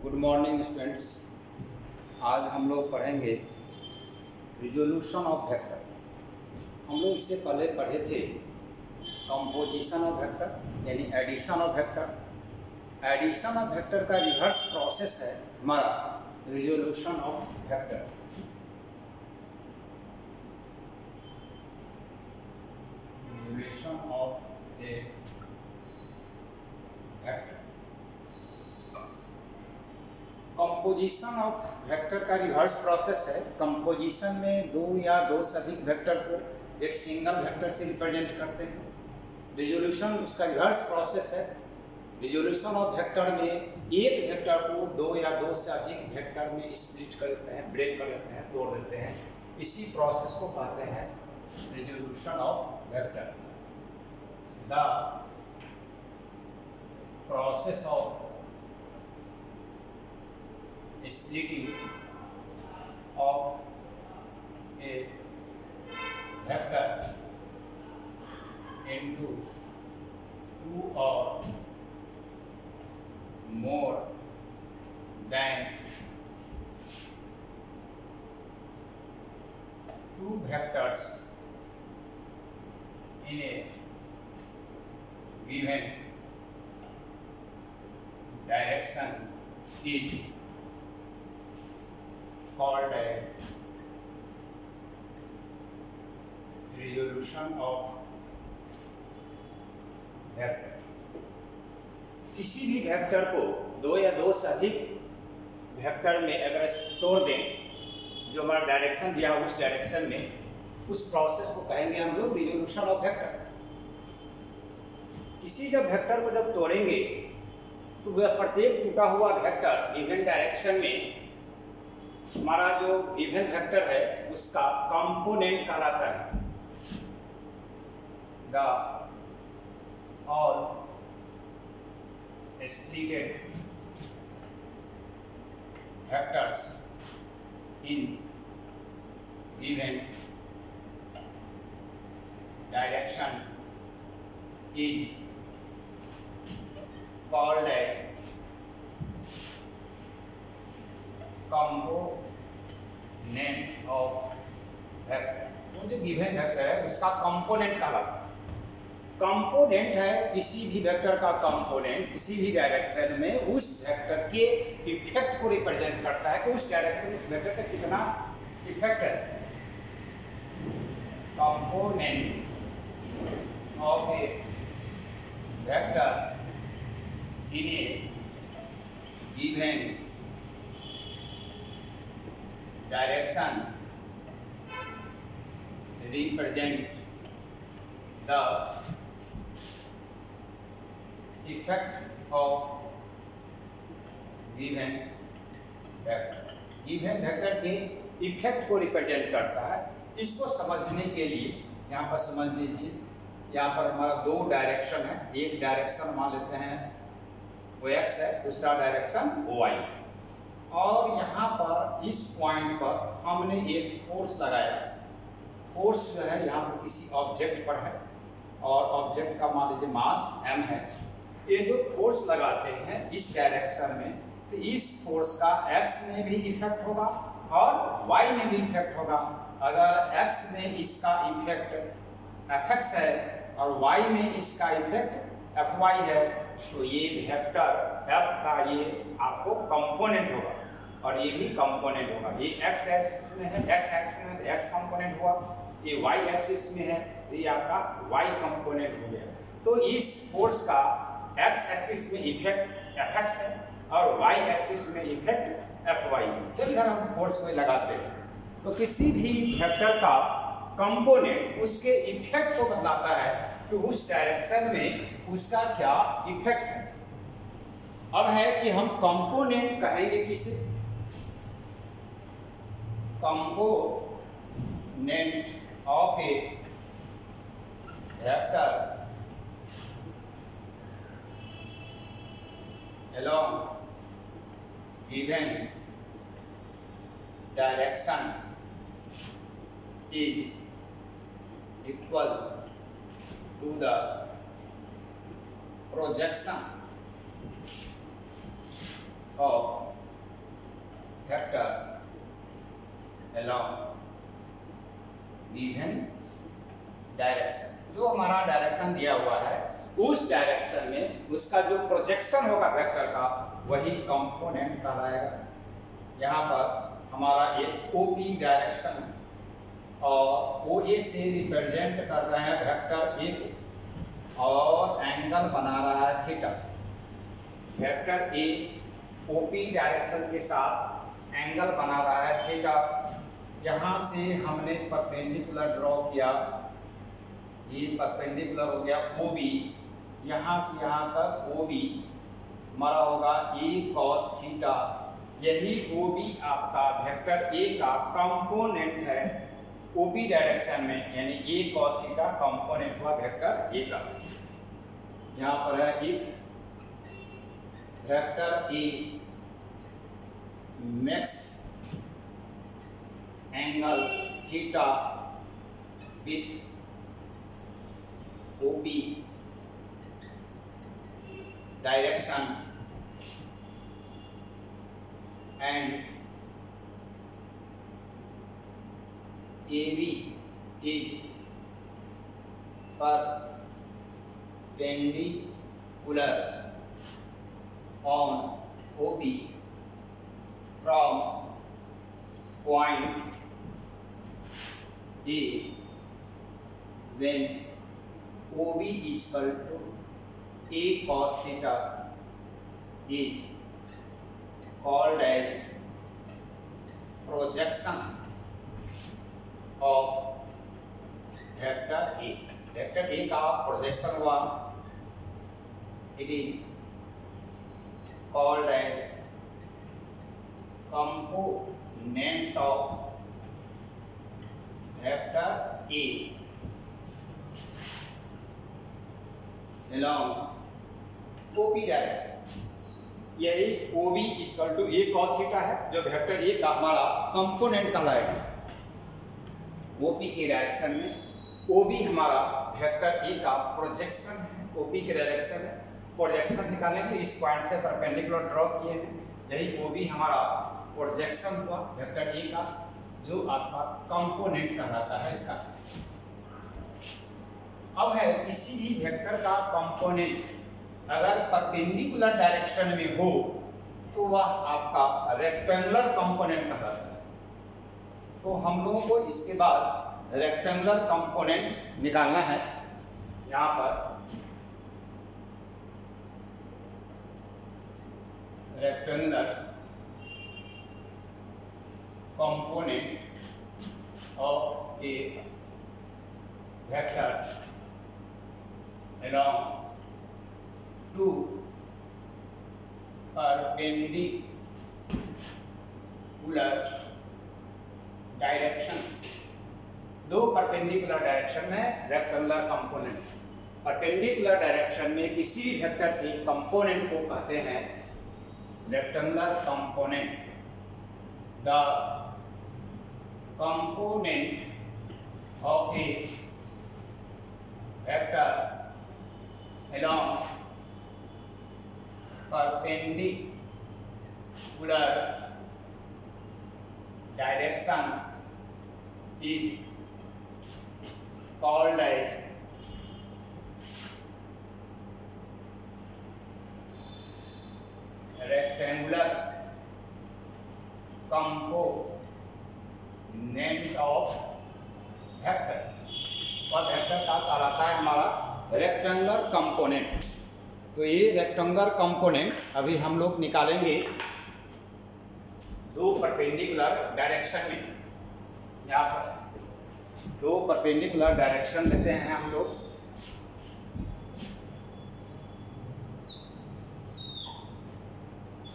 Good morning students. आज हम लोग पढ़ेंगे रिजोल्यूशन ऑफ वेक्टर। हम लोग इससे पहले पढ़े थे कंपोजिशन ऑफ वेक्टर यानी addition of vector. Addition of vector का रिवर्स प्रोसेस है हमारा resolution of vector. Resolution of a vector. Composition of vector का रिवर्स प्रोसेस है। कंपोजिशन में दो या दो से अधिक वेक्टर को एक सिंगल वेक्टर से रिप्रेजेंट करते हैं। रिजोल्यूशन उसका रिवर्स प्रोसेस है। रिजोल्यूशन ऑफ वेक्टर में एक वेक्टर को दो या दो से अधिक वेक्टर में स्प्लिट कर देते हैं, ब्रेक कर देते हैं, तोड़ देते हैं। इसी प्रोसेस को कहते हैं resolution of vector. The process of splitting of a vector into two or more than two vectors in a given direction is called a resolution of vector. किसी भी वेक्टर को दो या दो से अधिक वेक्टर में अगर तोड़ दें, जो हमारा डायरेक्शन दिया उस डायरेक्शन में, उस प्रोसेस को कहेंगे हम लोग रिजोल्यूशन ऑफ वेक्टर। किसी जब वेक्टर को जब तोड़ेंगे तो वह प्रत्येक टूटा हुआ वेक्टर गिवन डायरेक्शन में हमारा जो गिवन वेक्टर है उसका कंपोनेंट कहलाता है। The all splitted vectors in given direction is called as component of vector. तो जो गिवन वेक्टर है उसका कंपोनेंट कहलाता है। कंपोनेंट है किसी भी वेक्टर का कंपोनेंट किसी भी डायरेक्शन में उस वेक्टर के इफेक्ट को रिप्रेजेंट करता है कि उस डायरेक्शन में उस वेक्टर का कितना इफेक्ट है। Component of a vector in A given direction represent the effect of given vector। given vector के इफेक्ट को रिप्रेजेंट करता है। इसको समझने के लिए यहाँ पर समझ लीजिए, यहाँ पर हमारा दो डायरेक्शन है। एक डायरेक्शन मान लेते हैं वो x है, दूसरा डायरेक्शन y, और यहाँ पर इस पॉइंट पर हमने एक फोर्स लगाया। फोर्स जो है यहाँ पर किसी ऑब्जेक्ट पर है और ऑब्जेक्ट का मान लीजिए मास m है। ये जो फोर्स लगाते हैं इस डायरेक्शन में, तो इस फोर्स का x में भी इफेक्ट होगा और y में भी इफेक्ट होगा। अगर x में इसका इफेक्ट fx है और y में इसका इफेक्ट fy है, तो ये वेक्टर f का ये आपको कंपोनेंट होगा और ये भी कंपोनेंट होगा। ये x एक्सिस में है, x एक्सिस में है x कंपोनेंट हुआ, ये y एक्सिस में है तो ये आपका y कंपोनेंट हो गया। तो इस फोर्स का x एक्सिस में इफेक्ट fx है और y एक्सिस में इफेक्ट fy है। चलिए हम फोर्स को लगाते हैं। तो किसी भी वेक्टर का कंपोनेंट उसके इफेक्ट को बताता है कि उस डायरेक्शन में उसका क्या इफेक्ट है। अब है कि हम कंपोनेंट कहेंगे किसे, component of a vector along given direction is equal to the projection of along given direction. जो हमारा डायरेक्शन दिया हुआ है उस डायरेक्शन में उसका जो प्रोजेक्शन होगा वेक्टर का वही कंपोनेंट कहलाएगा। यहाँ पर हमारा एक ओपी डायरेक्शन है और ओए से रिप्रेजेंट कर रहे हैं वेक्टर ए को और एंगल बना रहा है theta. Vector A OP direction के साथ एंगल बना रहा है थीटा। यहाँ से हमने परपेंडिकुलर ड्रॉ किया, ये परपेंडिकुलर हो गया ओबी, यहाँ से यहाँ तक ओबी हमारा होगा ए कॉस थीटा। यही ओबी आपका वेक्टर ए का कंपोनेंट है ओबी डायरेक्शन में, यानी ए कॉस थीटा कंपोनेंट हुआ वेक्टर ए का। यहाँ पर है if vector A makes angle theta with OP direction and AB is perpendicular on OP from point A when OB is equal to A cos theta is called as projection of vector A। Vector A का projection हुआ, it is called as component of vector A along OP direction. यही OB equal to A cos theta है जो vector A का हमारा component कहलाएगा। OP के direction में OB हमारा वेक्टर A का प्रोजेक्शन है, OP के डायरेक्शन में प्रोजेक्शन निकालने के लिए इस पॉइंट से परपेंडिकुलर ड्रॉ किए हैं। यही OB हमारा प्रोजेक्शन हुआ वेक्टर A का जो आपका कंपोनेंट कहलाता है इसका। अब है किसी भी वेक्टर का कंपोनेंट अगर परपेंडिकुलर डायरेक्शन में हो तो वह आपका रेक्टेंगुलर कंपोनेंट कहलाता है। तो हम लोगों को इसके बाद रेक्टेंगुलर कंपोनेंट निकालना है। यहाँ पर rectangular component of a vector along two perpendicular direction। दो परपेंडिकुलर डायरेक्शन में रेक्टेंगुलर कंपोनेंट। परपेंडिकुलर डायरेक्शन में किसी भी वेक्टर के कंपोनेंट को कहते हैं rectangular component. The component of a vector along perpendicular direction is called as rectangular component of vector। और वेक्टर का कहलाता है हमारा रेक्टेंगुलर कंपोनेंट। तो ये रेक्टेंगुलर कंपोनेंट अभी हम लोग निकालेंगे दो परपेंडिकुलर डायरेक्शन में। यहाँ पर दो परपेंडिकुलर डायरेक्शन लेते हैं हम लोग।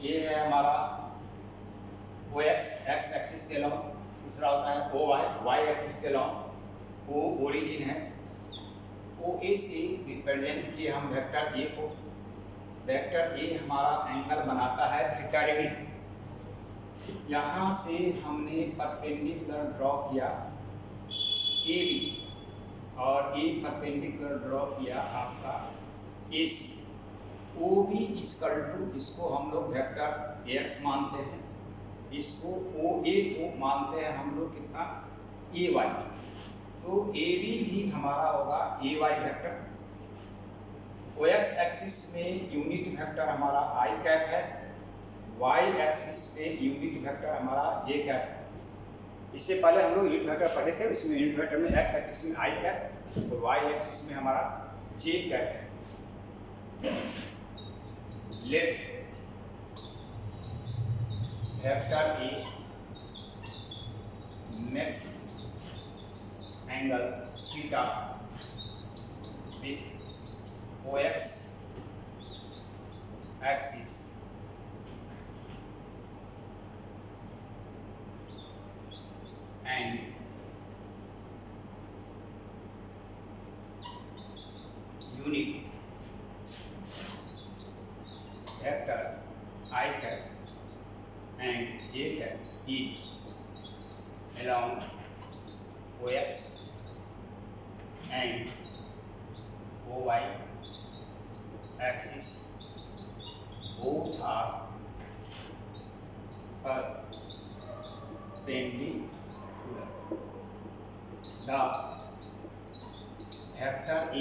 ये है हमारा OX एक्स एक्सिस के लॉन्ग, दूसरा होता है OY वाई एक्सिस के लॉन्ग। O ओरिजिन है, OA से रिप्रेजेंट किए हम वेक्टर A को। वेक्टर A हमारा एंगल बनाता है थीटा डिग्री। यहाँ से हमने परपेंडिकुलर ड्रॉ किया AB और A परपेंडिकुलर ड्रॉ किया आपका AC। OB इक्वल टू इसको हम लोग वेक्टर AX मानते हैं इसको ओ ए को मानते हैं हम लोग कितना ए वाई, तो ए बी भी हमारा होगा ए वाई वेक्टर। ओ एक्स एक्सिस में यूनिट वेक्टर हमारा आई कैप है, वाई एक्सिस पे यूनिट वेक्टर हमारा जे कैप है। इससे पहले हम लोग यूनिट वेक्टर पढ़े थे, इसमें यूनिट वेक्टर में एक्स एक्सिस में आई कैप और वाई एक्सिस में हमारा जे कैप है। Let vector A makes angle theta with O X axis and unit vector I cap and j cap is along OX and OY axis, both are perpendicular. The vector A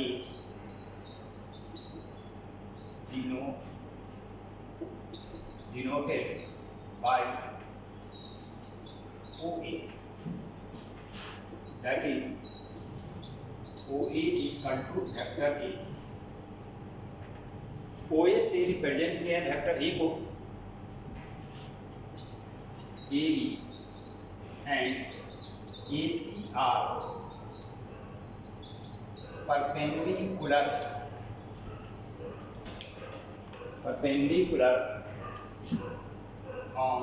denoted by OA, that is OA is equal to vector A। OA से represent किया है vector A को, AB and AC are perpendicular on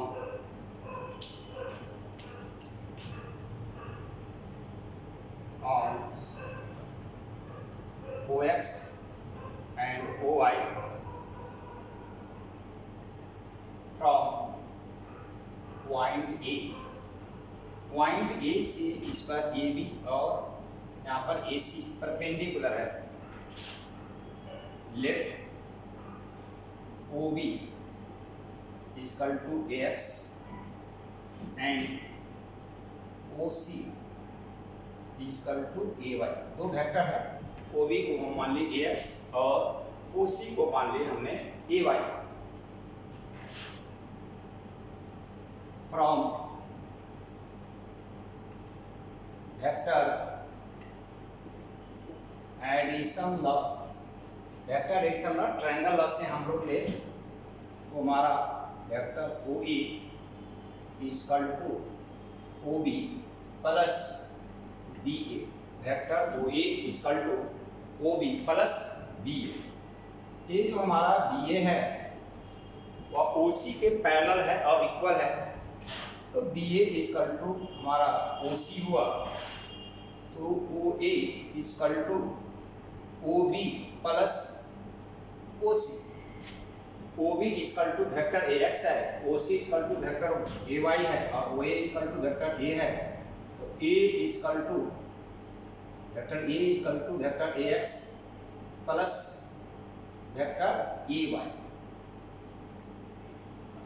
OX and OY from point A। Point A से इस पर A B और यहाँ पर ए सी परपेंडिकुलर है। Let O B equal to A X and O C equal to A Y. दो vector है, O B को हम मान ली ए एक्स और ओ सी को मान ली हमने A Y. From vector addition law, vector addition law triangle law से हम लोग ले तो हमारा vector O A equal to O B plus B A, vector O A equal to O B plus B A. ये जो हमारा B ए है वह ओ सी के पैरेलल है और इक्वल है, तो बी ए इक्वल टू हमारा ओ सी हुआ, तो O A equal to O B plus O C. O B equal to vector A X है, O C equal to vector A Y है और O A equal to vector A है, तो A equal to vector A X plus vector A Y.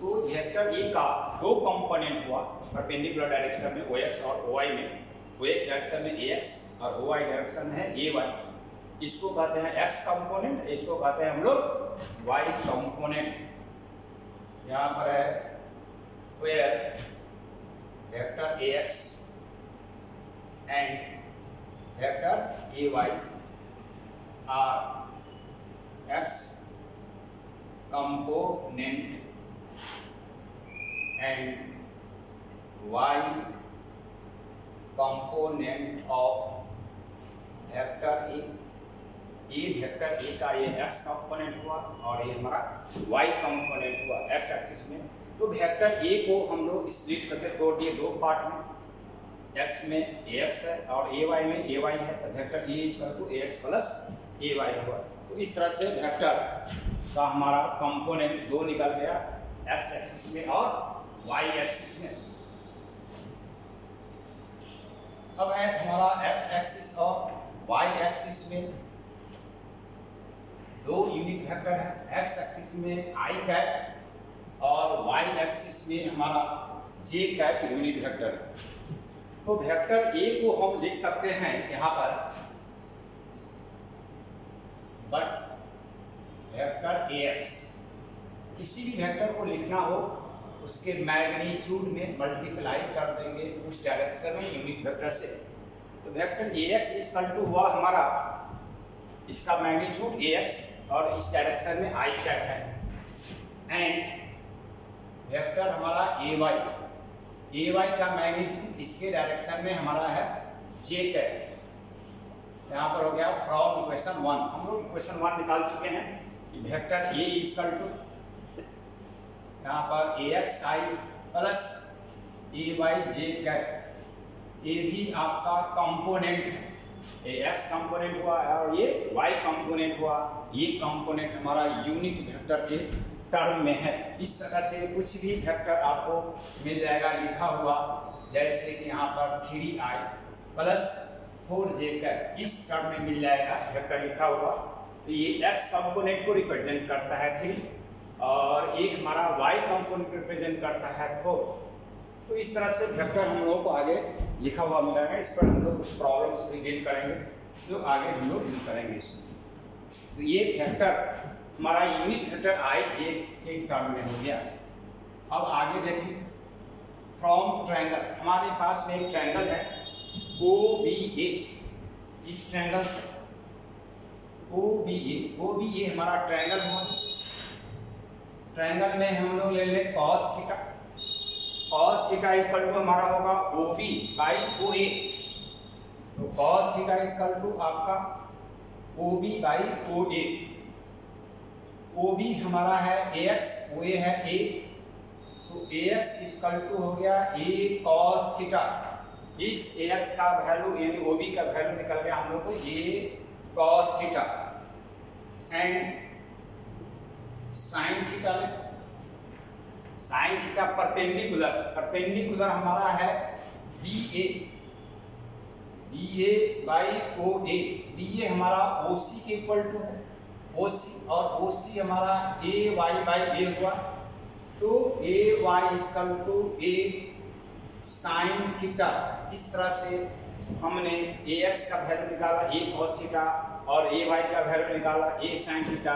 तो vector A का दो component हुआ perpendicular direction में OX और OY में, OX डायरेक्शन में AX और OY डायरेक्शन में है AY। इसको कहते हैं X कंपोनेंट, इसको कहते हैं हम लोग Y कंपोनेंट। यहाँ पर है where vector AX and vector AY are X component and Y component of vector A। ये वेक्टर A का ये X कंपोनेंट हुआ और ये हमारा Y कंपोनेंट हुआ X एक्सिस में। तो वेक्टर A को हम लोग स्प्लिट करके तोड़ दिए दो पार्ट में, X में AX है और AY में AY है, तो vector A equal to AX plus AY हुआ। तो इस तरह से वेक्टर का हमारा कंपोनेंट दो निकल गया, X एक्सिस में और Y एक्सिस में। अब है हमारा X एक्सिस और Y एक्सिस में दो यूनिट वेक्टर है, X एक्सिस में I कैप और Y एक्सिस में हमारा जे कैप यूनिट वेक्टर है। तो वेक्टर ए को हम लिख सकते हैं यहाँ पर, बट वेक्टर AX, किसी भी वेक्टर को लिखना हो उसके मैग्नीट्यूड में मल्टीप्लाई कर देंगे उस डायरेक्शन में यूनिट वेक्टर से। तो वेक्टर AX इक्वल टू हुआ हमारा, इसका मैग्नीट्यूड AX और इस डायरेक्शन में I कैप है, एंड वेक्टर हमारा AY का मैग्नीट्यूड इसके डायरेक्शन में हमारा है J कैप। यहाँ पर हो गया फ्रॉम इक्वेशन 1, हम लोग इक्वेशन 1 निकाल चुके हैं कि वेक्टर A इक्वल टू यहाँ पर AXI plus AY J cap, ये भी आपका कंपोनेंट है, AX कंपोनेंट हुआ और ये Y कंपोनेंट हुआ, ये कंपोनेंट हमारा यूनिट वेक्टर के टर्म में है। इस तरह से कुछ भी वेक्टर आपको मिल जाएगा लिखा हुआ, जैसे कि यहाँ पर 3I प्लस 4J कैप, इस टर्म में मिल जाएगा वेक्टर लिखा हुआ। तो ये X कंपोनेंट को रिप्रेजेंट करता है 3 और एक हमारा Y कंपोनेंट रिप्रेजेंट करता है 4। तो इस तरह से वेक्टर हम लोगों को आगे लिखा हुआ मिलेगा। इस पर हम लोग कुछ प्रॉब्लम्स भी डील करेंगे जो आगे हम लोग डील करेंगे इसमें। तो ये वेक्टर हमारा यूनिट वेक्टर I के टर्म में हो गया। अब आगे देखिए, फ्रॉम ट्रायंगल, हमारे पास में एक ट्रायंगल है OBA, इस ट्रायंगल OBA हमारा ट्रायंगल हुआ। ट्रायंगल में हम लोग ले लें cos थीटा इक्वल टू हमारा होगा OB बाई OA। तो cos थीटा इक्वल टू आपका OB बाई OA। OB हमारा है AX, OA है A, तो AX इक्वल टू हो गया A cos थीटा। इस AX का वैल्यू यानी OB का वैल्यू निकल गया हम लोग को A cos theta, and sine theta ले, साइन थीटा परपेंडिकुलर हमारा है BA बाई OA। BA हमारा OC के इक्वल टू है, OC और OC हमारा AY बाई A हुआ। तो AY equal to A sine theta. इस तरह से हमने AX का वैल्यू निकाला A cos थीटा और AY का वैल्यू निकाला A साइन थीटा।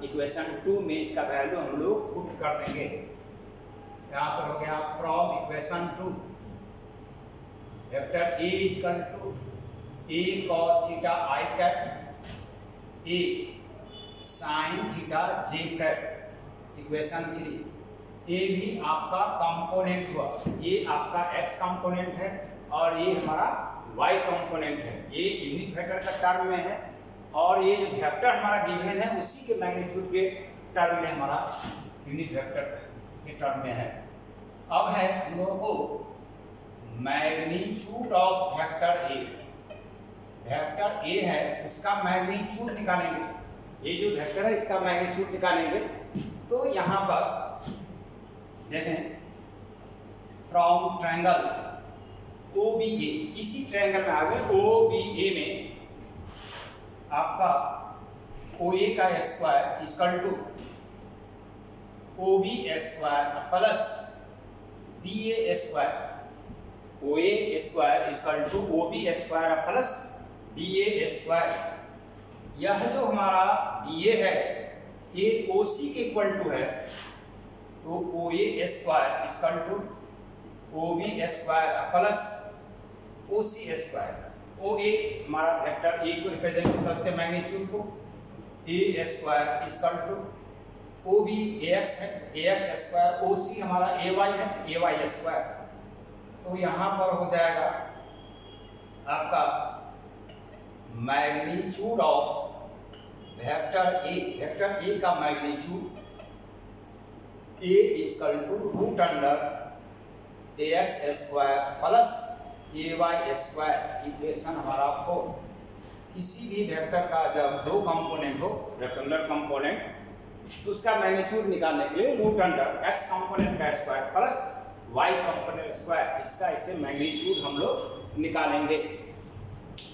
इक्वेशन 2 में इसका वैल्यू हम लोग पुट कर देंगे। यहाँ पर हो गया from equation 2 vector A equal to A cos theta I cap A sine theta J cap. Equation 3, A भी आपका कंपोनेंट हुआ, ये आपका X कंपोनेंट है और ये हमारा Y कंपोनेंट है, ये यूनिट वेक्टर का टर्म में है और ये जो वेक्टर हमारा गिवन है उसी के मैग्नीट्यूड के टर्म में हमारा यूनिट वेक्टर के टर्म में है। अब है हम लोगों को magnitude of vector A। Vector A है उसका मैग्नीट्यूड निकालेंगे, ये जो वेक्टर है इसका मैग्नीट्यूड निकालेंगे। तो यहाँ पर देखें फ्रॉम ट्रायंगल OBA, इसी ट्रायंगल में आ गए OBA में आपका OA का square equal to OB square plus BA square, OA square equal to OB square plus BA square. यह जो हमारा BA है ये OC के इक्वल टू है, तो OA square equal to OB square plus OC square. OA हमारा vector A को रिप्रेजेंट करता है उसके मैग्नीट्यूड को, A square equal to OB AX है AX स्क्वायर, OC हमारा AY है AY स्क्वायर। तो यहाँ पर हो जाएगा आपका मैग्नीट्यूड ऑफ वेक्टर A का magnitude A equal to root under AX square plus AY square. Equation हमारा 4। किसी भी वेक्टर का जब दो कंपोनेंट हो रेक्टेंगुलर कंपोनेंट, तो उसका मैग्नीट्यूड निकालने के लिए रूट अंडर x कंपोनेंट का square plus y component square, इसका इसे मैग्नीट्यूड हम लोग निकालेंगे।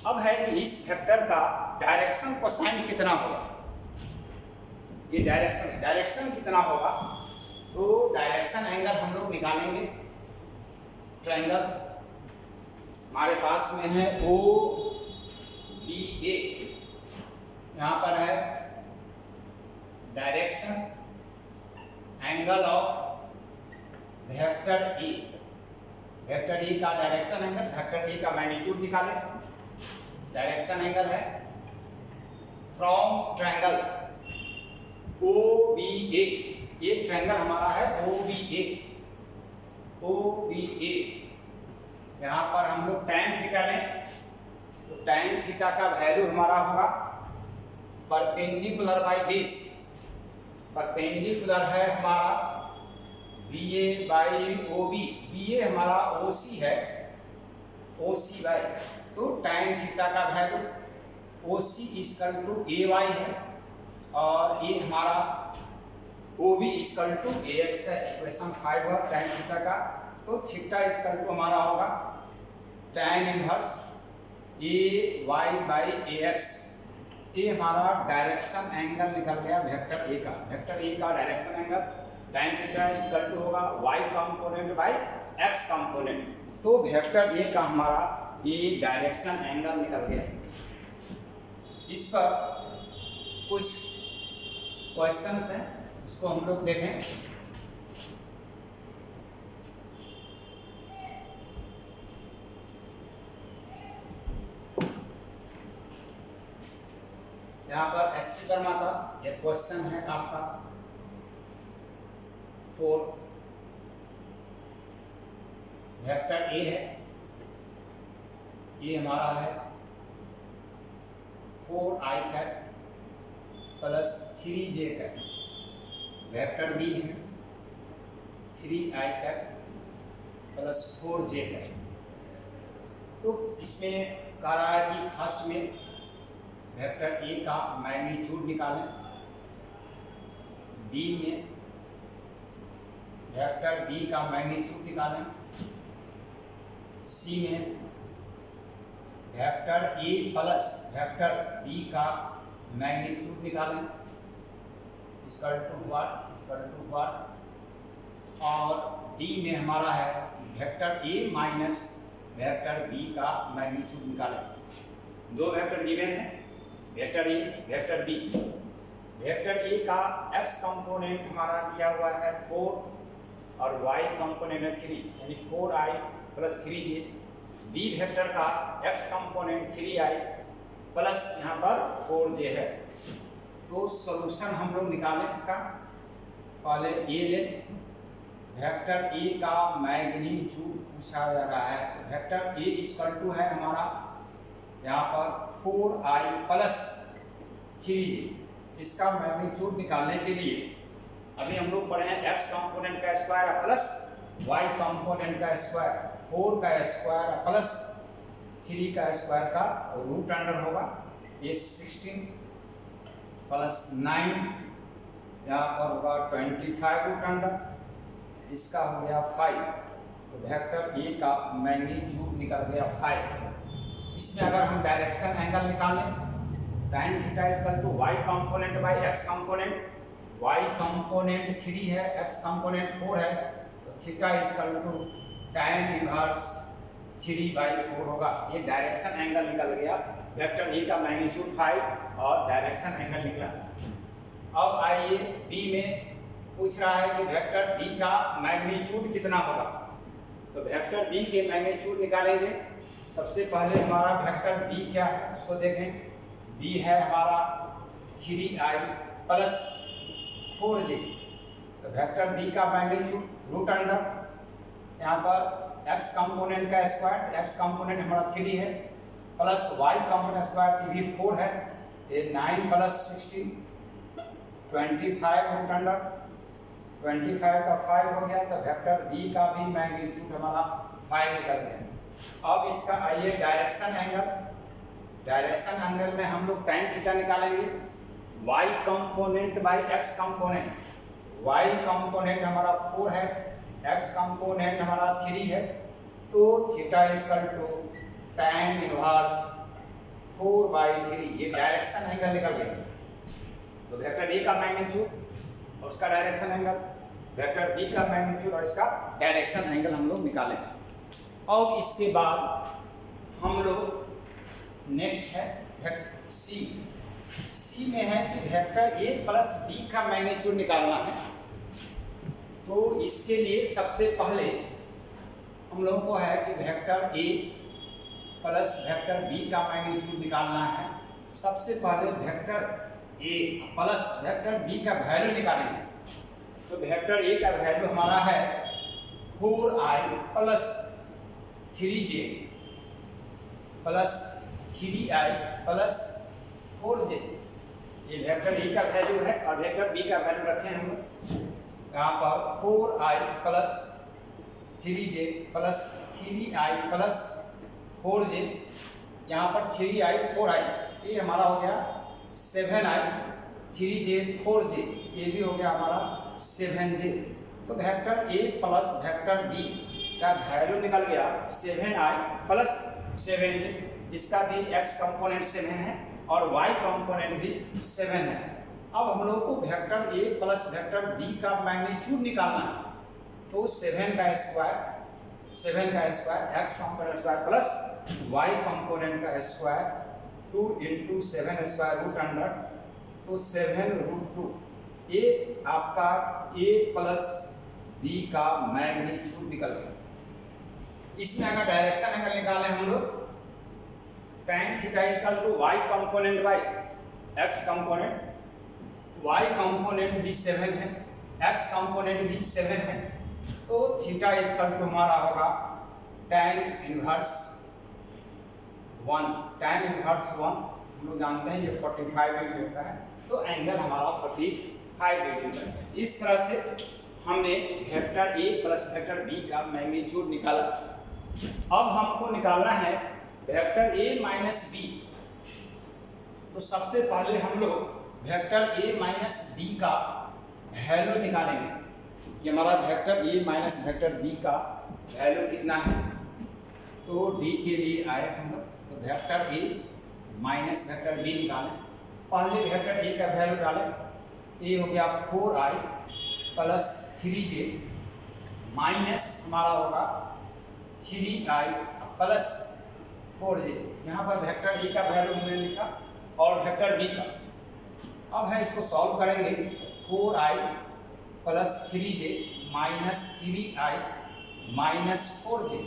अब है कि इस वेक्टर का डायरेक्शन कोसाइन कितना होगा, ये डायरेक्शन कितना होगा, तो डायरेक्शन एंगल हम लोग निकालेंगे। ट्रायंगल हमारे पास में है ओ बी ए, यहाँ पर है direction angle of vector A, vector A का डायरेक्शन एंगल, वेक्टर ए का मैग्नीट्यूड निकाले। डायरेक्शन एंगल है from triangle O B A, ये ट्रायंगल हमारा है ओ बी ए, ओ बी ए। यहाँ पर हम लोग tan थीटा लें तो tan थीटा का वैल्यू हमारा होगा परपेंडिकुलर बाई बेस, परपेंडिकुलर है हमारा B A by O B, B A हमारा ओ सी है, ओ सी बाई, तो tan थीटा का value O C equal to A Y है और ये हमारा O B equal to A X है। इक्वेशन 5 हुआ tan थीटा का, तो थीटा इक्वल टू हमारा होगा tan inverse A Y by A X. ये हमारा डायरेक्शन एंगल निकल गया वेक्टर ए का, वेक्टर ए का direction angle tan theta equal to होगा y component by x component, तो वेक्टर ए का हमारा ये डायरेक्शन एंगल निकल गया। इस पर कुछ क्वेश्चंस हैं, इसको हम लोग देखें। यहाँ पर एससी वर्मा का एक क्वेश्चन है आपका 4, वेक्टर ए है, ये हमारा है 4i cap plus 3j cap, vector B है 3i cat plus 4j cat. तो इसमें कह रहा है कि फर्स्ट में वेक्टर ए का मैग्नीट्यूड निकालें, बी में वेक्टर बी का मैग्नीट्यूड निकालें, सी में vector A plus vector B का मैग्नीट्यूड निकालें, इक्वल टू व्हाट, और डी में हमारा है vector A minus vector B का मैग्नीट्यूड निकालें। दो वेक्टर गिवन है, vector A vector B. Vector A का x कंपोनेंट हमारा दिया हुआ है 4 और y कंपोनेंट है 3, यानी 4i plus 3j। B vector का x कंपोनेंट 3i प्लस यहाँ पर 4j है। तो सॉल्यूशन हम लोग निकालें इसका, पहले ए ले, वेक्टर ए का मैग्नीट्यूड पूछा जा रहा है, तो वेक्टर ए इक्वल टू है हमारा यहाँ पर 4i प्लस 3j। इसका मैग्नीट्यूड निकालने के लिए अभी हम लोग पढ़े हैं x कंपोनेंट का स्क्वायर प्लस y कंपोनेंट का स्क्वायर, 4 का स्क्वायर प्लस 3 का स्क्वायर का रूट अंडर होगा, ये 16 प्लस 9 यहाँ पर होगा 25 रूट अंडर, इसका हो गया 5, तो वेक्टर ए का मैग्नीट्यूड निकल गया 5। इसमें अगर हम डायरेक्शन एंगल निकालें, tan theta equal to y component by x component, y component 3 है, x कंपोनेंट 4 है, तो theta equal to tan inverse 3/4 होगा। ये डायरेक्शन एंगल निकल गया, वेक्टर ए का मैग्नीट्यूड 5 और डायरेक्शन एंगल निकला। अब आइए बी में पूछ रहा है कि वेक्टर बी का मैग्नीट्यूड कितना होगा, तो वेक्टर बी के मैग्नीट्यूड निकालेंगे। सबसे पहले हमारा वेक्टर बी क्या है उसको देखें, बी है हमारा 3i प्लस 4j, तो वेक्टर बी का मैग्नीट्यूड रूट अंडर यहाँ पर x कंपोनेंट का स्क्वायर, x कंपोनेंट हमारा 3 है, प्लस y कंपोनेंट स्क्वायर भी 4 है, ये 9 प्लस 16 25 रूट अंडर, 25 का 5 हो गया, तो वेक्टर बी का भी मैग्नीट्यूड हमारा 5 निकल गया। अब इसका आइए डायरेक्शन एंगल, डायरेक्शन एंगल में हम लोग tan थीटा निकालेंगे, y component by x component, y component हमारा 4 है, x कंपोनेंट हमारा 3 है, तो theta equal to tan inverse 4/3, ये डायरेक्शन एंगल निकल गया। तो वेक्टर ए का मैग्नीट्यूड और उसका डायरेक्शन एंगल, वेक्टर बी का मैग्नीट्यूड और इसका डायरेक्शन एंगल हम लोग निकालें। और इसके बाद हम लोग नेक्स्ट है सी। सी में है कि वेक्टर ए प्लस बी का मैग्नीट्यूड निकालना है। तो इसके लिए सबसे पहले हम लोगों को है कि vector A plus vector B का मैग्नीट्यूड निकालना है। सबसे पहले vector A plus vector B का वैल्यू निकालेंगे। तो वेक्टर ए का वैल्यू हमारा है 4i plus 3j plus 3i plus 4j। ये वेक्टर ए का वैल्यू है और वेक्टर बी का वैल्यू रखे हैं हम लोग यहाँ पर 4i plus 3j plus 3i plus 4j। यहाँ पर 3i 4i ये हमारा हो गया 7i 3j 4j ये भी हो गया हमारा 7j। तो vector A plus vector B का वैल्यू निकल गया 7i प्लस 7j। इसका भी x कंपोनेंट 7 है और y कंपोनेंट भी 7 है। अब हम लोग को vector A plus vector B का मैग्नीट्यूड निकालना है। तो 7 का square x component square plus y component का square 2 into 7 square root under तो 7√2। ये आपका a प्लस बी का मैग्नीट्यूड निकल गया। इसमें अगर डायरेक्शन अगर निकालें हम लोग tan theta equal to y component by x component, y component भी 7 है, x कंपोनेंट भी 7 है। तो थीटा इक्वल टू हमारा होगा tan इनवर्स 1। tan इनवर्स 1 हम लोग जानते हैं ये 45 डिग्री होता है। तो एंगल हमारा 45 डिग्री है। इस तरह से हमने vector A plus vector B का मैग्नीट्यूड निकाला। अब हमको निकालना है वेक्टर ए माइनस बी। तो सबसे पहले हम लोग वेक्टर ए माइनस बी का वैल्यू निकालेंगे कि हमारा vector A minus vector B का वैल्यू कितना है। तो डी के लिए आए हम लोग तो vector A minus vector B निकालें। पहले वेक्टर ए का वैल्यू डालें। ए हो गया 4i प्लस 3j माइनस हमारा होगा 3i प्लस 4j। यहाँ पर वेक्टर ए का वैल्यू हमने लिखा और वेक्टर बी का। अब है इसको सॉल्व करेंगे। 4i plus 3j minus 3i minus 4j।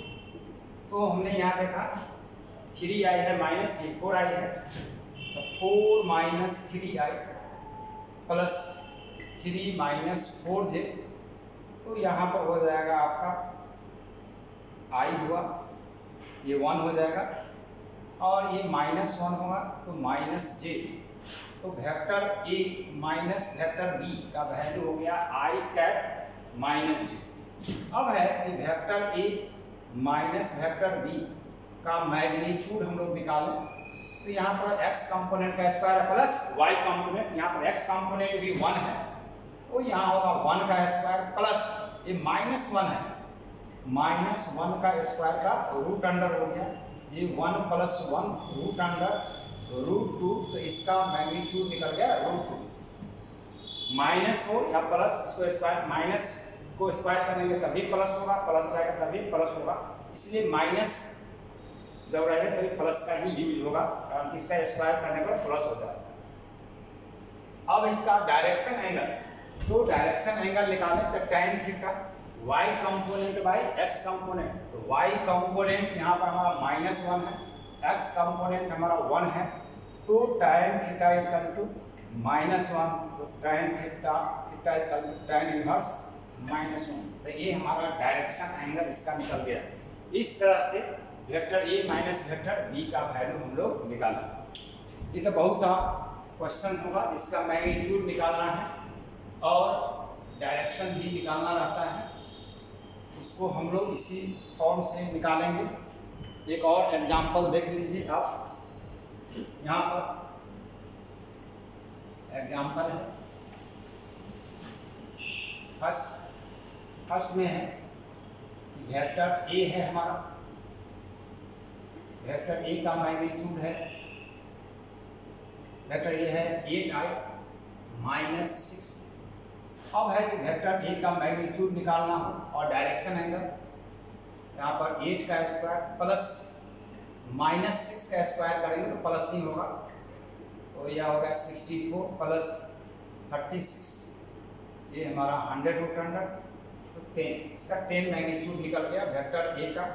तो हमने यहाँ देखा 3i है माइनस ये 4i है तो 4 minus 3i plus 3 minus 4j। तो यहाँ पर हो जाएगा आपका i हुआ ये 1 हो जाएगा और ये माइनस 1 होगा तो माइनस j। तो vector A minus vector B का वैल्यू हो गया i कैप माइनस j। अब है कि vector A minus vector B का मैग्नीट्यूड हम लोग निकालें। तो यहाँ पर x कंपोनेंट का स्क्वायर प्लस y कंपोनेंट, यहाँ पर x कंपोनेंट भी 1 है तो यहाँ होगा 1 का स्क्वायर प्लस ये माइनस 1 है, माइनस 1 का स्क्वायर का रूट अंडर हो गया ये 1 प्लस 1 रूट अंडर रूट 2। तो इसका मैग्नीट्यूड निकल गया रूट 2। माइनस हो या प्लस इसको स्क्वायर माइनस को स्क्वायर करेंगे तभी प्लस होगा, प्लस रहेगा तभी प्लस होगा। इसलिए माइनस जब रहे तभी प्लस का ही यूज होगा कारण इसका स्क्वायर करने पर प्लस हो जाता है। अब इसका डायरेक्शन एंगल, तो डायरेक्शन एंगल निकालें तो tan theta y component by x component. तो y कंपोनेंट यहाँ पर हमारा माइनस 1 है, x कंपोनेंट हमारा 1 है तो tan theta equal to minus 1। तो tan theta equal to tan inverse minus 1। तो ये हमारा डायरेक्शन एंगल इसका निकल गया। इस तरह से vector A minus vector B का वैल्यू हम लोग निकाला। इसे बहुत सा क्वेश्चन होगा इसका मैग्नीट्यूड निकालना है और डायरेक्शन भी निकालना रहता है। उसको हम लोग इसी फॉर्म से निकालेंगे। एक और एग्जांपल देख लीजिए आप। यहाँ पर एग्जांपल है फर्स्ट में है वेक्टर ए है हमारा, वेक्टर ए का मैग्नीट्यूड है, वेक्टर ए है 8i माइनस 6। अब है कि वेक्टर ए का मैग्नीट्यूड निकालना हो और डायरेक्शन एंगल। यहाँ पर 8 का स्क्वायर प्लस -6 का स्क्वायर करेंगे तो प्लस नहीं होगा, तो यह होगा 64 प्लस 36, ये हमारा 100√100 तो 10, इसका 10 मैग्नीट्यूड निकल गया वेक्टर ए का।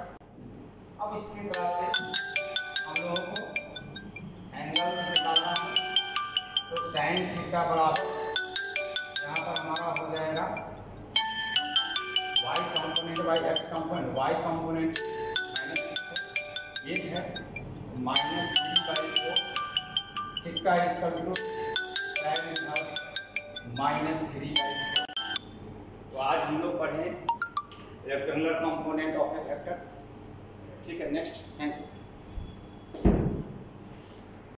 अब इसकी तरह से हम लोगों को एंगल निकालना है, तो tan थीटा बराबर यहाँ पर हमारा हो जाएगा y component by x component, y component -8 है -3/4 theta is equal to tan inverse -3/4। तो आज हम लोग पढ़े rectangular component of a vector. ठीक है, नेक्स्ट थैंक यू।